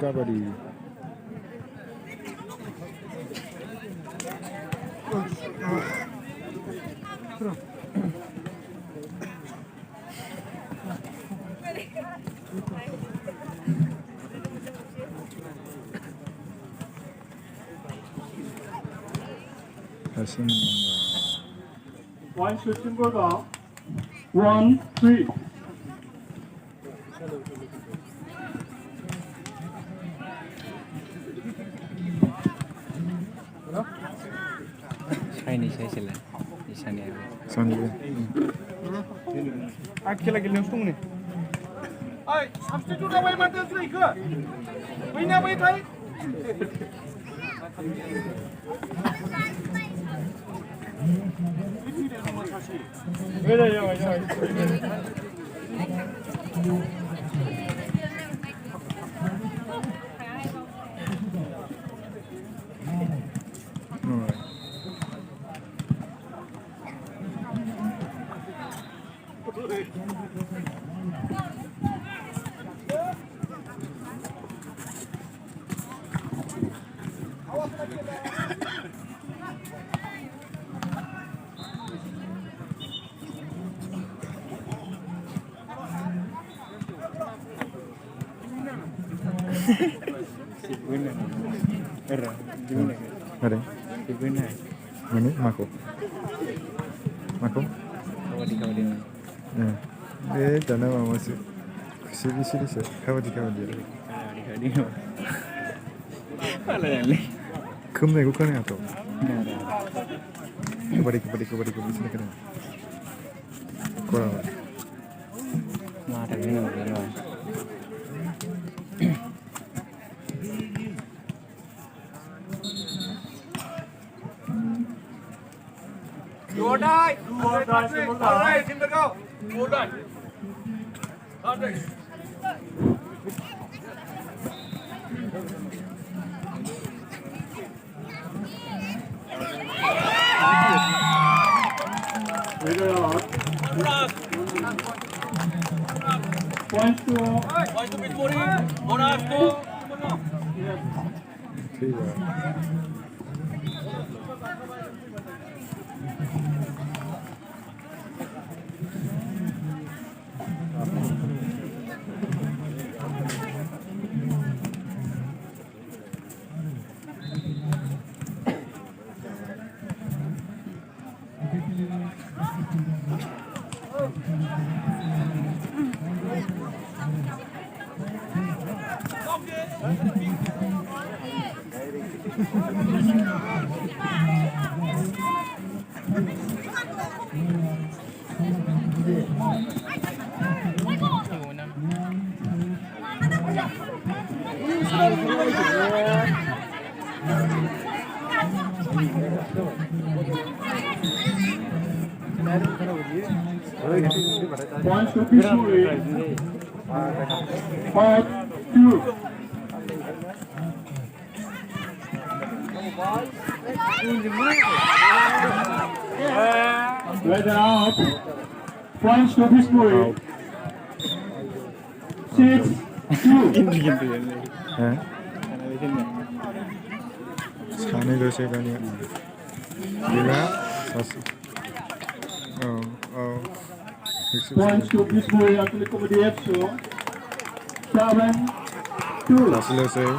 kabadi. One shooting goes off. 1, 3. Akila gilang tung ni. Ay, substitute away matas ni ke? Wina away thai. Wait, Ada? Mana? Mako. Mako? Dana mama sih. Sili sih. Kabadi. Kumne ko kane ato. Kabadi sini kane. Kora. All right, Timber go. All right. Points to ठीक है. points to Pishuri. 5-2. Weather out. Points to Pishuri. 6-2. Hah? Sana dosa kali. Bila sas. Oh. Points to Pishuri actually kabadi FC. 7-2. Sas selesai.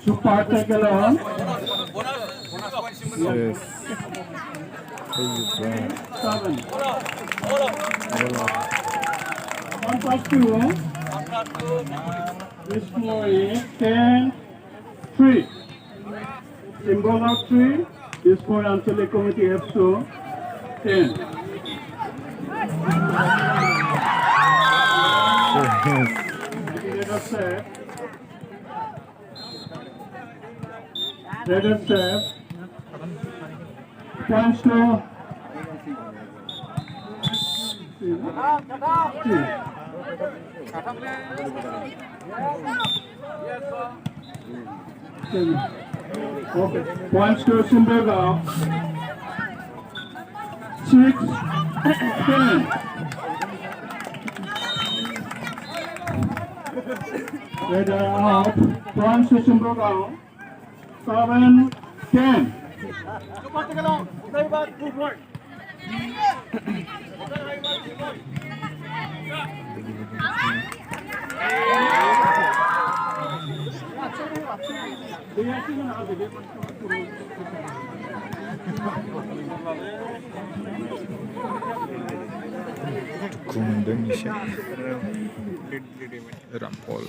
Super tackle on. Yes. 7. 1+2. This score is 10-3. Symbol of 3. This score until the committee FC 10. Let us say Red and serve. Points to okay. Points to Simbergao. 6-10. Red out. Points to Simbergao. 7-10. Cepat kalau. Kita buat 2 point. Dukung Indonesia. Rampol.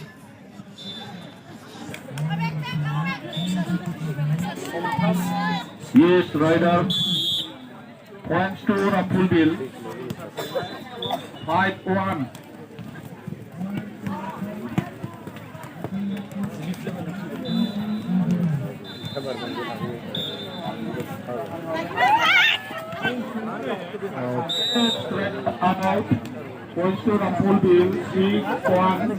Yes, rider. Points to Rapulville. 5-1. Out. Points to Rapulville. 6-1.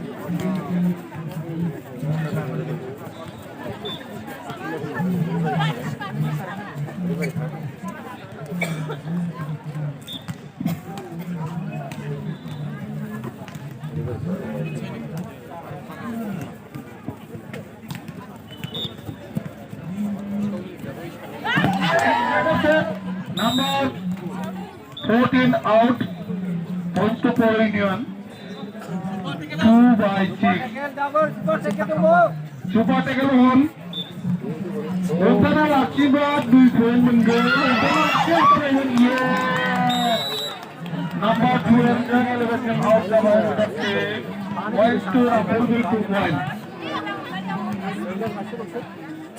Number 14 out. Points to Paul Union. 2/6. Super tackle on. Opener Akshibad, 2 point menggol. Number 211 out the ball. Points to Rapulville 2 points.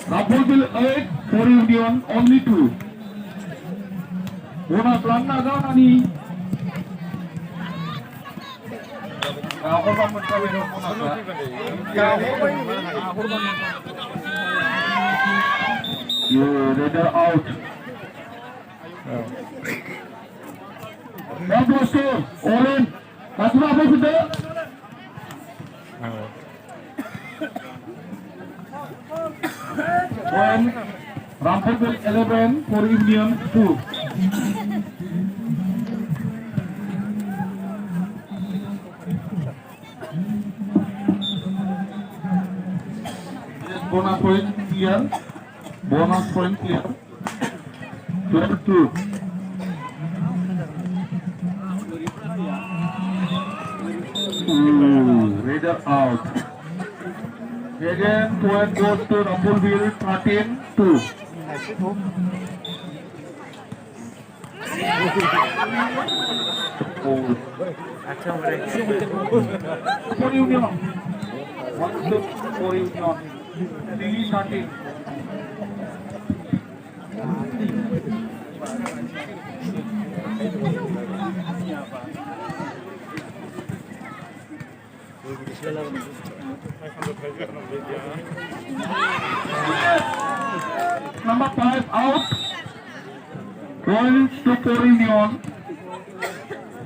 Rapulville 8, Paul Union only 2. Bonus run na daw nani. Ako ba magkawin ng bonus run? You radar out. What was to? Oren. Masuk apa sudah? One. Rapulville 11, for Union 2. Bonus point clear. Bonus point clear. 12-2. Raider out. Again, point goes to Rapulville 13-2. For Union. 1-2 for Union. Release 13. Number 5 out. Points to Paul Union.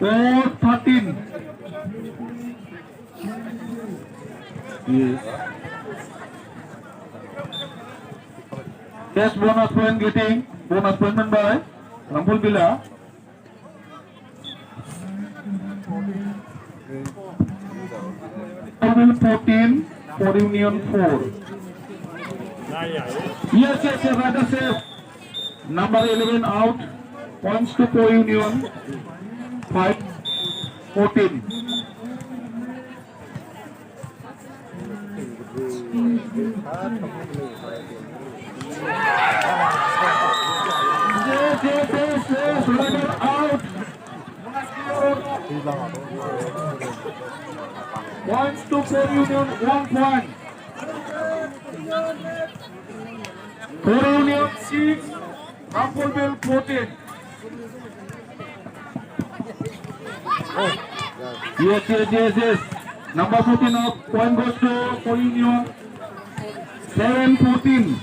4-13. Yes. Best bonus point getting. Bonus point by Rapulville. Rapulville 14, for Union 4. Yes, rather safe. Number 11 out. Points to Paul Union. 5-14. Yes, runner out. Points to Paul Union, 1 point. Paul Union 6, Rapulville 14. Yes. Number 14 out. Point goes to Paul Union. 7-14.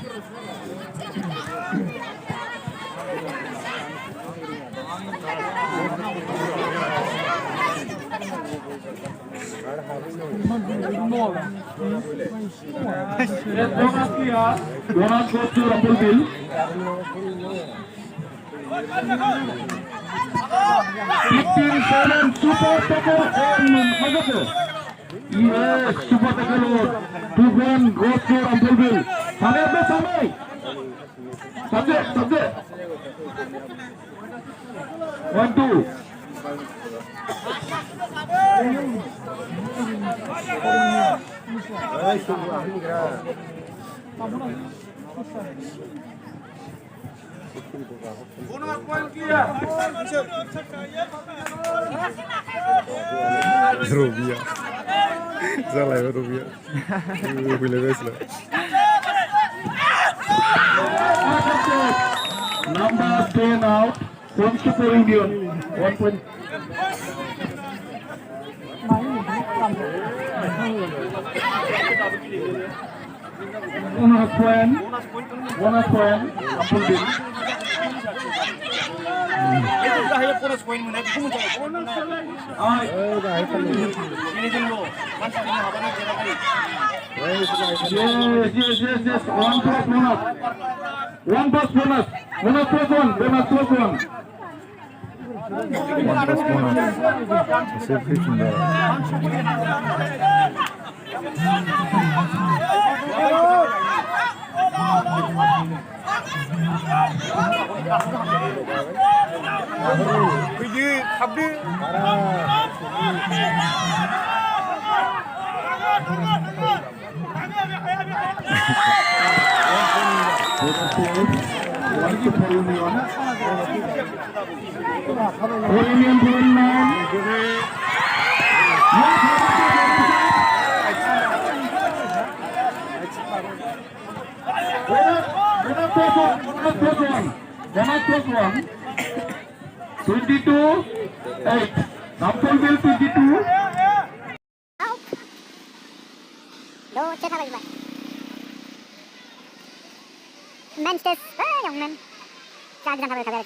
Yes, bonus clear. Bonus goes to Rumpelbill. 15-7 super tackle on Magato. Yes, super tackle. 2-1 goes to Rumpelbill. Samay. Subject. 1-2. Rubia. Salah ya Rubia. Boleh besar. Number 10 out from Super Union. 1 point. Bonus point. Rumpelbill. Itu dah ya bonus point mana? Kamu cakap bonus lagi. Ini dulu. Mantap ini apa nak jalan kali? Yes. One plus bonus. Bonus plus one. Mantas mana? Saya fikir dah. Pergi kabdi. Bonus plus one. 22-8. Rumpelbill 22. Đồ chết hả bạn? Manchester young man. Charge run hả bạn?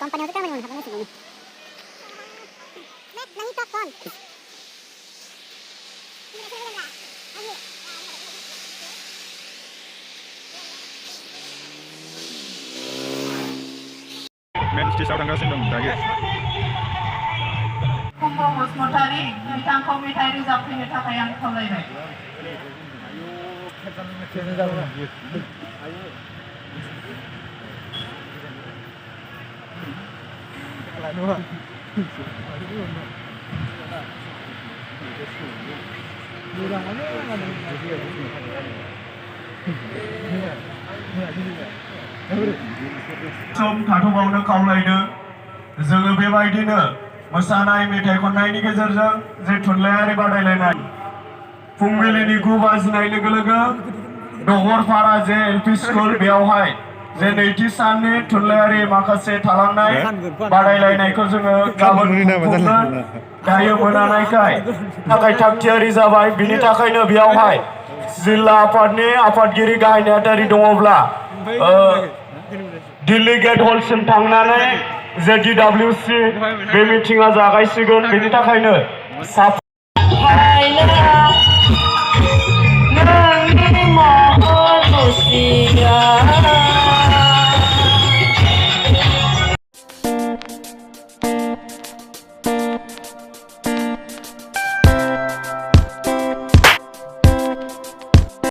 Company itu kan mana mana sih? Net, nanti tak kon. Match di Saudara Sindong lagi. Kumpul Bosmotari, ditangkap metai zapinya tak yang kolai baik. सम थाथ'बावनो खावलायदो जोङो बेबायदिनो मोसानाय मेथाइ खननायनि गेजेरजों जे थुनलाइयारि बादायलायनाय फुंबिलिनि 9 बाजिनाय लोगो लोगो लवगरपारा जे LP school बेयावहाय जे नैथि साननि थुनलाइयारि माखासे थालांनाय बादायलायनायखौ जोङो गाबोन खुंगोन दायो मोनानायखाय थाखाय थागथियारि जाबाय बिनि थाखायनो बेयावहाय जिल्ला आफादनि आफादगिरि गाहाय नेहाथारि दङब्ला दिल्ली गेट हलसिम थांनानै जे DWC बे मिटिंआ जागायसिगोन बेनि थाखायनो